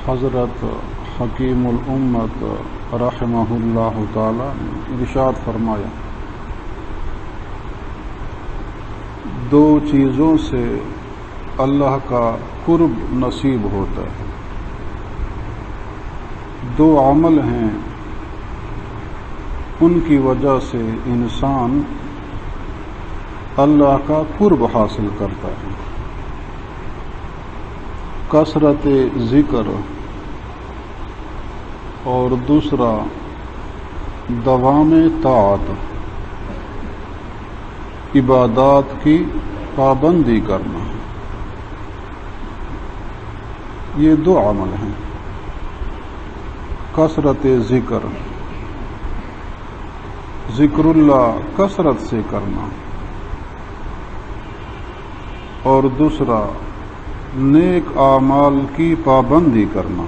حضرت حکیم الامت رحمہ اللہ تعالی نے ارشاد فرمایا، دو چیزوں سے اللہ کا قرب نصیب ہوتا ہے، دو عمل ہیں ان کی وجہ سے انسان اللہ کا قرب حاصل کرتا ہے، کثرت ذکر اور دوسرا دوام طاعت، عبادات کی پابندی کرنا۔ یہ دو عمل ہیں، کثرت ذکر، ذکر اللہ کثرت سے کرنا، اور دوسرا نیک اعمال کی پابندی کرنا۔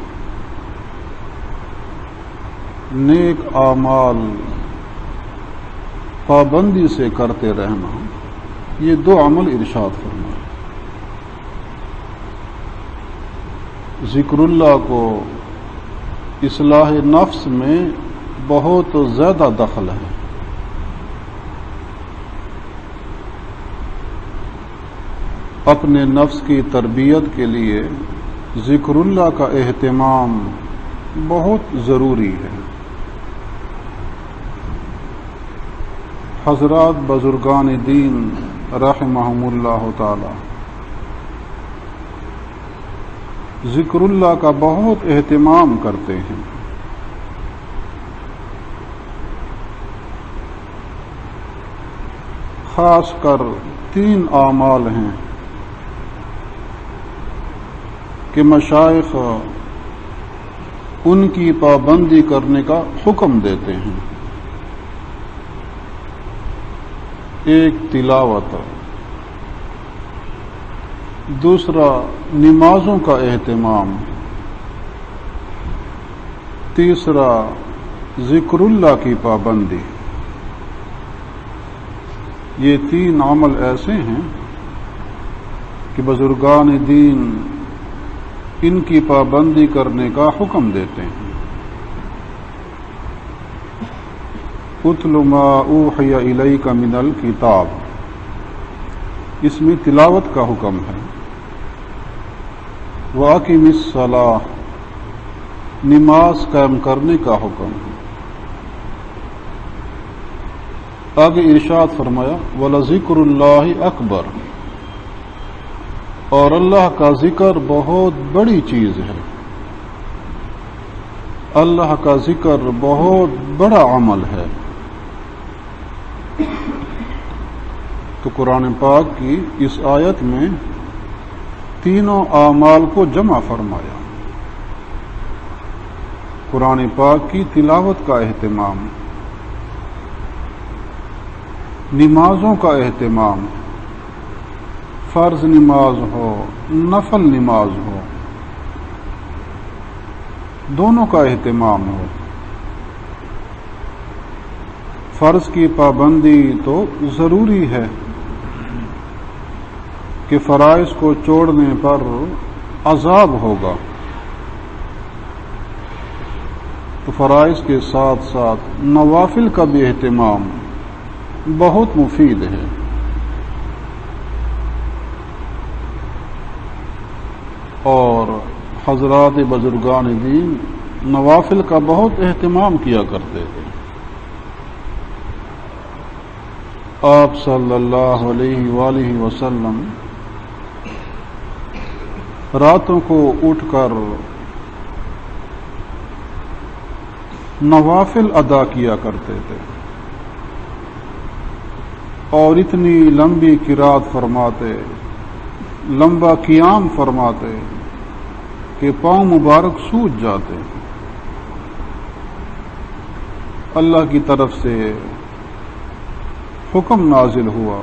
نیک اعمال پابندی سے کرتے رہنا، یہ دو عمل ارشاد فرمائے۔ ذکر اللہ کو اصلاح نفس میں بہت زیادہ دخل ہے۔ اپنے نفس کی تربیت کے لیے ذکر اللہ کا اہتمام بہت ضروری ہے۔ حضرات بزرگان دین رحمہم اللہ تعالی ذکر اللہ کا بہت اہتمام کرتے ہیں۔ خاص کر 3 اعمال ہیں کہ مشائخ ان کی پابندی کرنے کا حکم دیتے ہیں۔ ایک تلاوت، دوسرا نمازوں کا اہتمام، تیسرا ذکر اللہ کی پابندی۔ یہ 3 عمل ایسے ہیں کہ بزرگان دین ان کی پابندی کرنے کا حکم دیتے ہیں۔ اتل ما اوحی الیک من الکتاب، اس میں تلاوت کا حکم ہے۔ واقم الصلاۃ، نماز قائم کرنے کا حکم ہے۔ آگے ارشاد فرمایا وَلَذِكْرُ اللَّهِ اکبر، اور اللہ کا ذکر بہت بڑی چیز ہے، اللہ کا ذکر بہت بڑا عمل ہے۔ تو قرآن پاک کی اس آیت میں تینوں اعمال کو جمع فرمایا۔ قرآن پاک کی تلاوت کا اہتمام، نمازوں کا اہتمام، فرض نماز ہو نفل نماز ہو، دونوں کا اہتمام ہو۔ فرض کی پابندی تو ضروری ہے کہ فرائض کو چھوڑنے پر عذاب ہوگا، تو فرائض کے ساتھ ساتھ نوافل کا بھی اہتمام بہت مفید ہے۔ اور حضرات بزرگان دین نوافل کا بہت اہتمام کیا کرتے تھے۔ آپ صلی اللہ علیہ وآلہ وسلم راتوں کو اٹھ کر نوافل ادا کیا کرتے تھے، اور اتنی لمبی قرات فرماتے، لمبا قیام فرماتے کہ پاؤں مبارک سوج جاتے۔ اللہ کی طرف سے حکم نازل ہوا،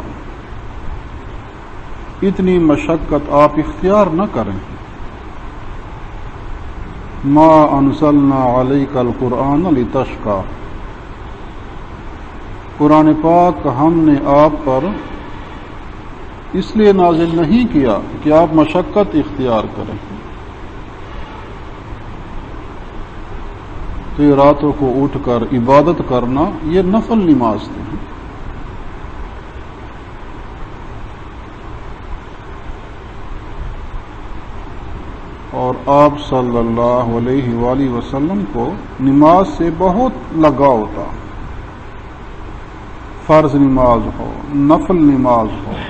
اتنی مشقت آپ اختیار نہ کریں۔ ما انزلنا علیک القرآن لتشقی، قرآن پاک ہم نے آپ پر اس لیے نازل نہیں کیا کہ آپ مشقت اختیار کریں۔ تو یہ راتوں کو اٹھ کر عبادت کرنا یہ نفل نماز تھی. اور آپ صلی اللہ علیہ وآلہ وسلم کو نماز سے بہت لگاؤ تھا. فرض نماز ہو، نفل نماز ہو،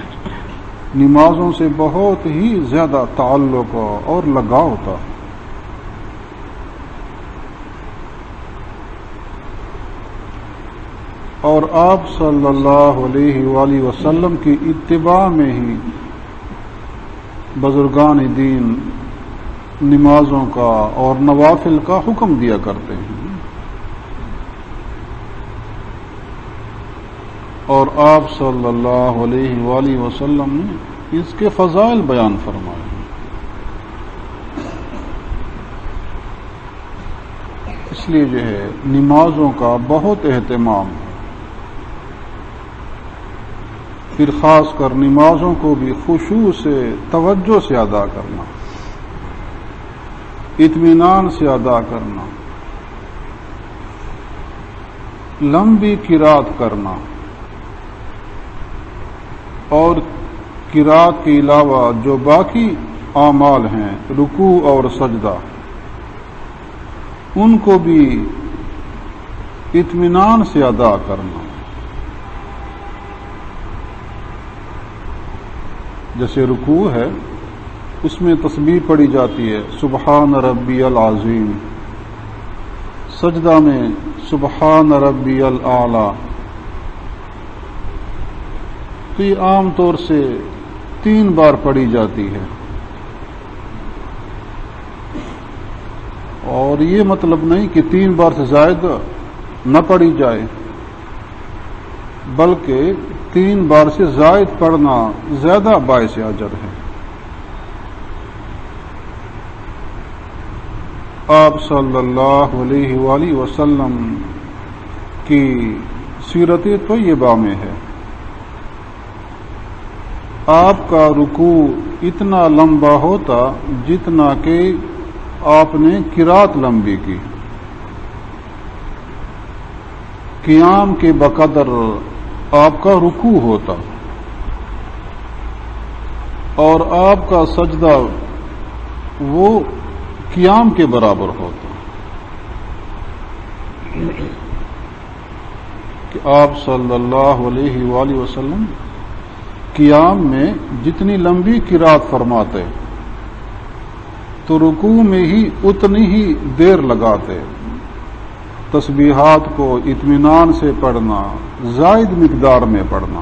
نمازوں سے بہت ہی زیادہ تعلق اور لگاؤ تھا. اور آپ صلی اللہ علیہ وآلہ وسلم کی اتباع میں ہی بزرگان دین نمازوں کا اور نوافل کا حکم دیا کرتے ہیں. اور آپ صلی اللہ علیہ وآلہ وسلم نے اس کے فضائل بیان فرمائے. اس لیے جو ہے نمازوں کا بہت اہتمام ہے. پھر خاص کر نمازوں کو بھی خشوع سے، توجہ سے ادا کرنا، اطمینان سے ادا کرنا، لمبی قرات کرنا، اور قرات کے علاوہ جو باقی اعمال ہیں رکوع اور سجدہ، ان کو بھی اطمینان سے ادا کرنا. جیسے رکوع ہے اس میں تسبیح پڑھی جاتی ہے سبحان ربی العظیم، سجدہ میں سبحان ربی الاعلی. تو یہ عام طور سے 3 بار پڑھی جاتی ہے. اور یہ مطلب نہیں کہ 3 بار سے زائد نہ پڑھی جائے، بلکہ 3 بار سے زائد پڑھنا زیادہ باعث اجر ہے. آپ صلی اللہ علیہ وآلہ وسلم کی سیرت طیبہ میں ہے آپ کا رکوع اتنا لمبا ہوتا جتنا کہ آپ نے قرات لمبی کی. قیام کے بقدر آپ کا رکوع ہوتا، اور آپ کا سجدہ وہ قیام کے برابر ہوتا. کہ آپ صلی اللہ علیہ وآلہ وسلم قیام میں جتنی لمبی قرات فرماتے تو رکوع میں ہی اتنی ہی دیر لگاتے. تسبیحات کو اطمینان سے پڑھنا، زائد مقدار میں پڑھنا،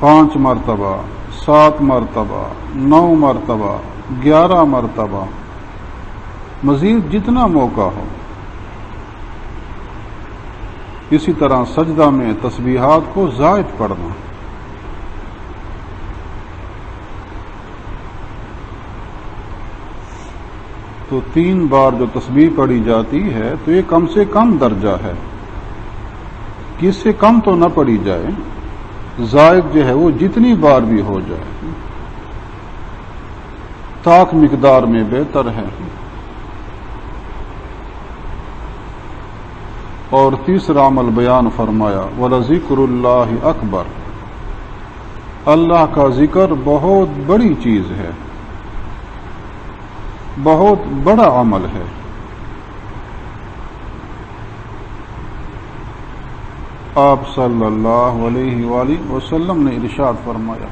5 مرتبہ، 7 مرتبہ، 9 مرتبہ، 11 مرتبہ، مزید جتنا موقع ہو. اسی طرح سجدہ میں تسبیحات کو زائد پڑھنا. تو 3 بار جو تسبیح پڑھی جاتی ہے تو یہ کم سے کم درجہ ہے کہ اس سے کم تو نہ پڑھی جائے. زائد جو ہے وہ جتنی بار بھی ہو جائے طاق مقدار میں بہتر ہے. اور تیسرا عمل بیان فرمایا وَلَذِكْرُ اللَّهِ أَكْبَرُ، اللہ کا ذکر بہت بڑی چیز ہے، بہت بڑا عمل ہے. آپ صلی اللہ علیہ وآلہ وسلم نے ارشاد فرمایا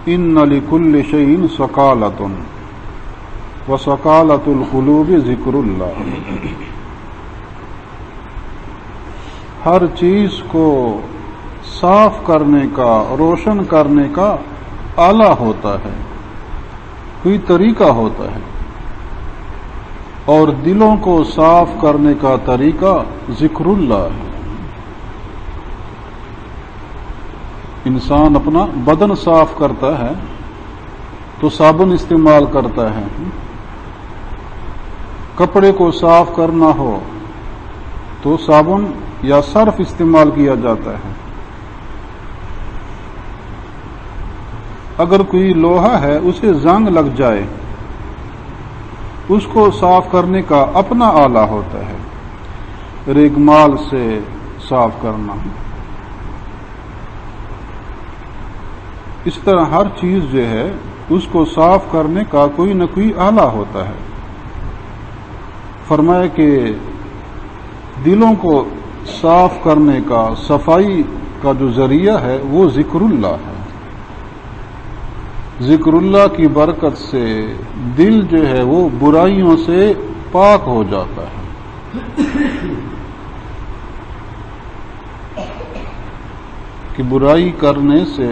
إِنَّ لِكُلِّ شَيْءٍ سَقَالَةٌ وَسَقَالَةُ الْقُلُوبِ ذِكْرُ اللَّهِ. ہر چیز کو صاف کرنے کا، روشن کرنے کا آلہ ہوتا ہے، کوئی طریقہ ہوتا ہے، اور دلوں کو صاف کرنے کا طریقہ ذکر اللہ ہے. انسان اپنا بدن صاف کرتا ہے تو صابن استعمال کرتا ہے، کپڑے کو صاف کرنا ہو تو صابن یا صرف استعمال کیا جاتا ہے. اگر کوئی لوہا ہے اسے زنگ لگ جائے اس کو صاف کرنے کا اپنا آلہ ہوتا ہے، ریگمال سے صاف کرنا۔ اس طرح ہر چیز جو ہے اس کو صاف کرنے کا کوئی نہ کوئی آلہ ہوتا ہے۔ فرمایا کہ دلوں کو صاف کرنے کا، صفائی کا جو ذریعہ ہے وہ ذکر اللہ ہے۔ ذکر اللہ کی برکت سے دل جو ہے وہ برائیوں سے پاک ہو جاتا ہے۔ کہ برائی کرنے سے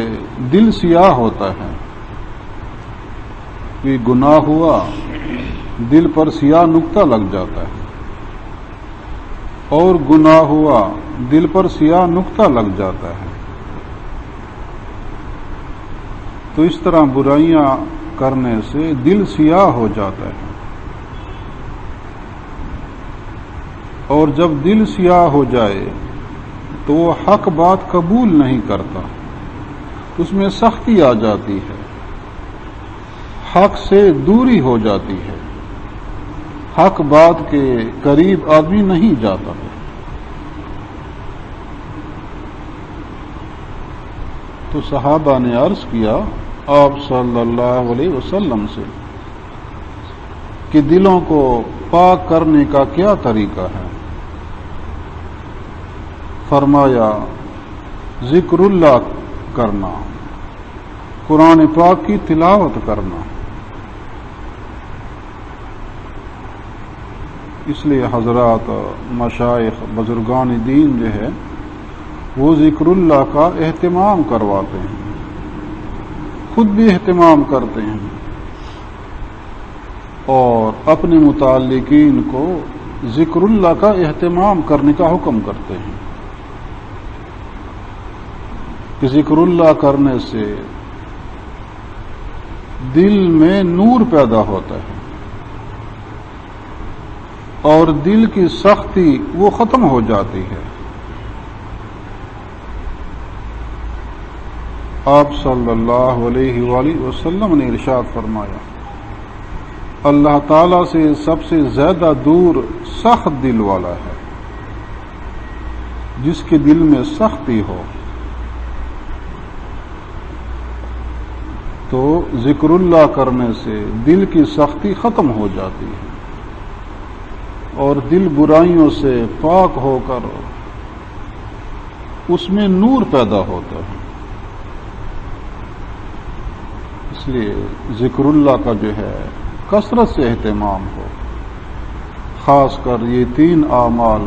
دل سیاہ ہوتا ہے، کہ گناہ ہوا دل پر سیاہ نقطہ لگ جاتا ہے، اور گناہ ہوا دل پر سیاہ نقطہ لگ جاتا ہے۔ تو اس طرح برائیاں کرنے سے دل سیاہ ہو جاتا ہے، اور جب دل سیاہ ہو جائے تو وہ حق بات قبول نہیں کرتا، اس میں سختی آ جاتی ہے، حق سے دوری ہو جاتی ہے، حق بات کے قریب آدمی نہیں جاتا۔ تو صحابہ نے عرض کیا آپ صلی اللہ علیہ وسلم سے کہ دلوں کو پاک کرنے کا کیا طریقہ ہے؟ فرمایا ذکر اللہ کرنا، قرآن پاک کی تلاوت کرنا۔ اس لیے حضرات مشائخ بزرگان دین جو ہے وہ ذکر اللہ کا اہتمام کرواتے ہیں، خود بھی اہتمام کرتے ہیں، اور اپنے متعلقین کو ذکر اللہ کا اہتمام کرنے کا حکم کرتے ہیں کہ ذکر اللہ کرنے سے دل میں نور پیدا ہوتا ہے، اور دل کی سختی وہ ختم ہو جاتی ہے۔ آپ صلی اللہ علیہ وآلہ وسلم نے ارشاد فرمایا اللہ تعالی سے سب سے زیادہ دور سخت دل والا ہے، جس کے دل میں سختی ہو۔ تو ذکر اللہ کرنے سے دل کی سختی ختم ہو جاتی ہے، اور دل برائیوں سے پاک ہو کر اس میں نور پیدا ہوتا ہے۔ اس لیے ذکر اللہ کا جو ہے کثرت سے اہتمام ہو، خاص کر یہ 3 اعمال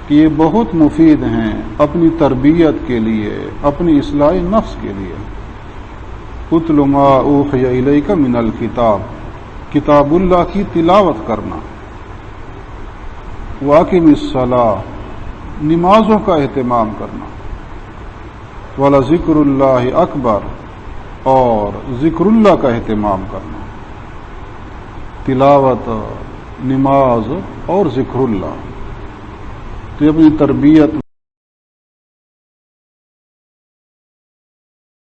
کہ یہ بہت مفید ہیں اپنی تربیت کے لیے، اپنی اصلاح نفس کے لیے۔ اتل ما اوحی الیک من الکتاب، کتاب اللہ کی تلاوت کرنا، واقم الصلاۃ، نمازوں کا اہتمام کرنا، ولذکر اللہ اکبر، اور ذکر اللہ کا اہتمام کرنا، تلاوت، نماز اور ذکر اللہ۔ تو اپنی تربیت